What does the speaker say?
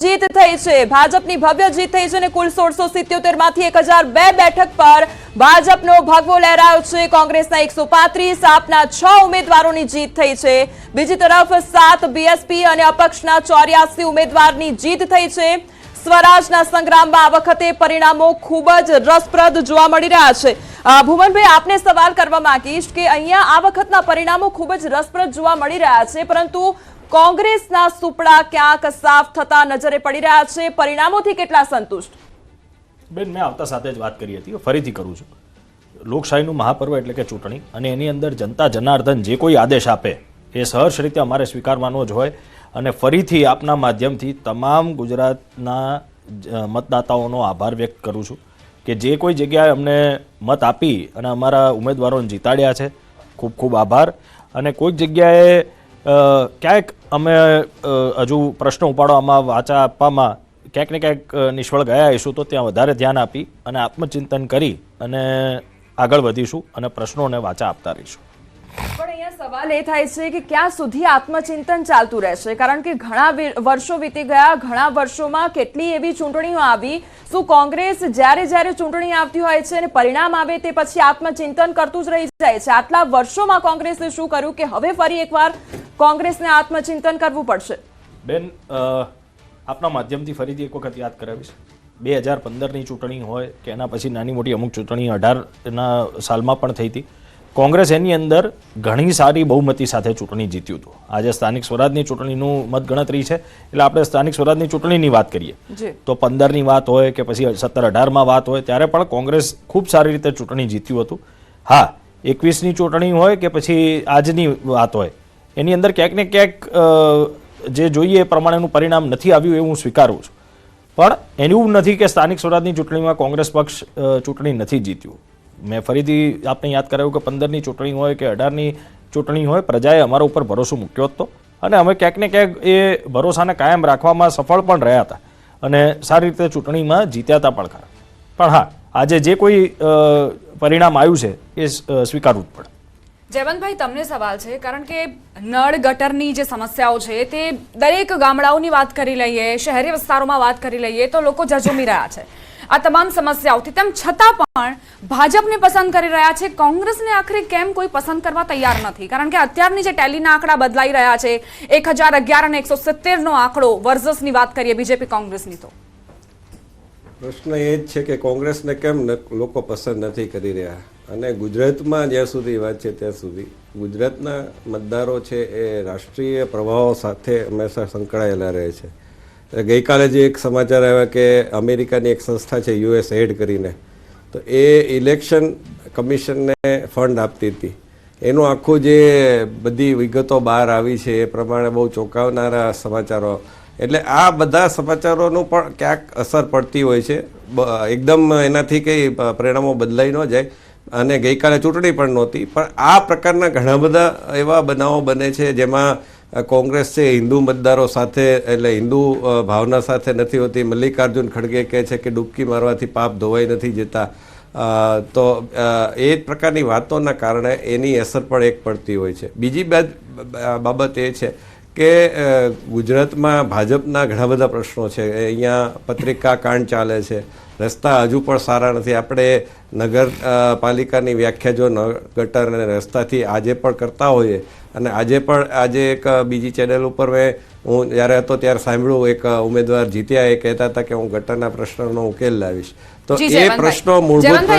જીત થઈ છે। ભાજપની ભવ્ય જીત થઈ છે અને કુલ 1677 માંથી 1002 બેઠક પર ભાજપનો ભગવો લહેરાયો છે। કોંગ્રેસના 135 આપના 6 ઉમેદવારોની જીત થઈ છે। બીજી તરફ 7 બીએસપી અને અપક્ષના 84 ઉમેદવારની જીત થઈ છે। સ્વરાજના સંગ્રામમાં આ વખતે પરિણામો ખૂબ જ રસપ્રદ જોવા મળી રહ્યા છે। ભુવનભાઈ, આપને સવાલ કરવા માંગીશ કે અહીંયા આ વખતના પરિણામો ખૂબ જ રસપ્રદ જોવા મળી રહ્યા છે, પરંતુ કોંગ્રેસના સુપડા ક્યાંક સાફ થતા નજરે પડી રહ્યા છે। પરિણામોથી કેટલા સંતુષ્ટ? બેન, મેં આવતા સાથે જ વાત કરી હતી, ફરીથી કરું છું। લોકશાહીનું મહાપર્વ એટલે કે ચૂંટણી, અને એની અંદર જનતા જનાર્દન જે કોઈ આદેશ આપે એ સહર્ષ રીતે અમારે સ્વીકારવાનો જ હોય। અને ફરીથી આપના માધ્યમથી તમામ ગુજરાતના મતદાતાઓનો આભાર વ્યક્ત કરું છું કે જે કોઈ જગ્યાએ અમને મત આપી અને અમારા ઉમેદવારોને જીતાડ્યા છે, ખૂબ ખૂબ આભાર। અને કોઈક જગ્યાએ ક્યાંક અમે હજુ પ્રશ્નો ઉપાડવામાં, વાચા આપવામાં ક્યાંક ને ક્યાંક નિષ્ફળ ગયા હશું, તો ત્યાં વધારે ધ્યાન આપી અને આત્મચિંતન કરી અને આગળ વધીશું અને પ્રશ્નોને વાચા આપતા રહીશું। પણ અહીંયા સવાલ એ થાય છે કે ક્યાં સુધી આત્મચિંતન ચાલતું રહેશે? કારણ કે ઘણા વર્ષો વીતી ગયા, ઘણા વર્ષોમાં કેટલી એવી ચૂંટણીઓ આવી। શું કોંગ્રેસ જ્યારે જ્યારે ચૂંટણી આવતી હોય છે અને પરિણામ આવે તે પછી આત્મચિંતન કરતું જ રહી જાય છે? આટલા વર્ષોમાં કોંગ્રેસે શું કર્યું કે હવે ફરી એકવાર કોંગ્રેસને આત્મચિંતન કરવું પડશે? બેન, આપના માધ્યમથી ફરીથી એક વખત યાદ કરાવીશ, 2015ની ચૂંટણી હોય કે એના પછી નાની મોટી અમુક ચૂંટણી 18ના સાલમાં પણ થઈ હતી। કોંગ્રેસ એની અંદર ઘણી સારી બહુમતી સાથે ચૂંટણી જીત્યું હતું। આજે સ્થાનિક સ્વરાજની ચૂંટણીનું મતગણતરી છે, એટલે આપણે સ્થાનિક સ્વરાજની ચૂંટણીની વાત કરીએ તો 15ની વાત હોય કે પછી 17-18માં વાત હોય, ત્યારે પણ કોંગ્રેસ ખૂબ સારી રીતે ચૂંટણી જીત્યું હતું। હા, 21ની ચૂંટણી હોય કે પછી આજની વાત હોય, એની અંદર ક્યાંક ને ક્યાંક જે જોઈએ એ પ્રમાણેનું પરિણામ નથી આવ્યું, એ હું સ્વીકારું છું। પણ એવું નથી કે સ્થાનિક સ્વરાજની ચૂંટણીમાં કોંગ્રેસ પક્ષ ચૂંટણી નથી જીત્યું। મેં ફરીથી આપને યાદ કરાવ્યું કે 15ની ચૂંટણી હોય કે 18ની ચૂંટણી હોય, પ્રજાએ અમારા ઉપર ભરોસો મૂક્યો હતો અને અમે ક્યાંક ને ક્યાંક એ ભરોસાને કાયમ રાખવામાં સફળ પણ રહ્યા હતા અને સારી રીતે ચૂંટણીમાં જીત્યા હતા પણ ખરા। પણ હા, આજે જે કોઈ પરિણામ આવ્યું છે એ સ્વીકારવું જ પડે। જયવંતભાઈ, તમને સવાલ છે, કારણ કે નળ ગટરની જે સમસ્યાઓ છે તે દરેક ગામડાઓની વાત કરી લઈએ, શહેરી વિસ્તારોમાં વાત કરી લઈએ તો લોકો ઝઝૂમી રહ્યા છે આ તમામ સમસ્યાઓથી। તેમ છતાં પણ ભાજપને પસંદ કરી રહ્યા છે, કોંગ્રેસને આખરે કેમ કોઈ પસંદ કરવા તૈયાર નથી? કારણ કે અત્યારની જે ટેલીના આંકડા બદલાઈ રહ્યા છે, 1011 અને 170નો આંકડો વર્સસની વાત કરીએ બીજેપી કોંગ્રેસની, તો પ્રશ્ન એ જ છે કે કોંગ્રેસને કેમ લોકો પસંદ નથી કરી રહ્યા। અને ગુજરાતમાં જ્યાં સુધી વાત છે ત્યાં સુધી ગુજરાતના મતદારો છે એ રાષ્ટ્રીય પ્રવાહો સાથે હંમેશા સંકળાયેલા રહે છે। ગઈકાલે જે એક સમાચાર આવ્યા કે અમેરિકાની એક સંસ્થા છે USAID કરીને, તો એ ઇલેક્શન કમિશનને ફંડ આપતી હતી। એનું આખું જે બધી વિગતો બહાર આવી છે એ પ્રમાણે બહુ ચોંકાવનારા સમાચારો, એટલે આ બધા સમાચારોનું પણ ક્યાંક અસર પડતી હોય છે। એકદમ એનાથી કંઈ પરિણામો બદલાઈ ન જાય, અને ગઈકાલે ચૂંટણી પણ નહોતી, પણ આ પ્રકારના ઘણા બધા એવા બનાવો બને છે જેમાં કોંગ્રેસ છે હિન્દુ મતદારો સાથે, એટલે હિન્દુ ભાવના સાથે નથી હોતી। મલ્લિકાર્જુન ખડગે કહે છે કે ડૂબકી મારવાથી પાપ ધોવાઈ નથી જતા। તો એ પ્રકારની વાતોના કારણે એની અસર પણ એક પડતી હોય છે। બીજી બાબત એ છે કે ગુજરાતમાં ભાજપના ઘણા બધા પ્રશ્નો છે। અહીંયા પત્રિકા કાંડ ચાલે છે, રસ્તા હજુ પણ સારા નથી। આપણે નગરપાલિકાની વ્યાખ્યા જો ગટર અને રસ્તાથી આજે પણ કરતા હોઈએ, અને આજે એક બીજી ચેનલ ઉપર હું જ્યારે હતો ત્યારે સાંભળ્યું, એક ઉમેદવાર જીત્યા એ કહેતા હતા કે હું ગટરના પ્રશ્નનો ઉકેલ લાવીશ। તો એ પ્રશ્નો મૂળભૂત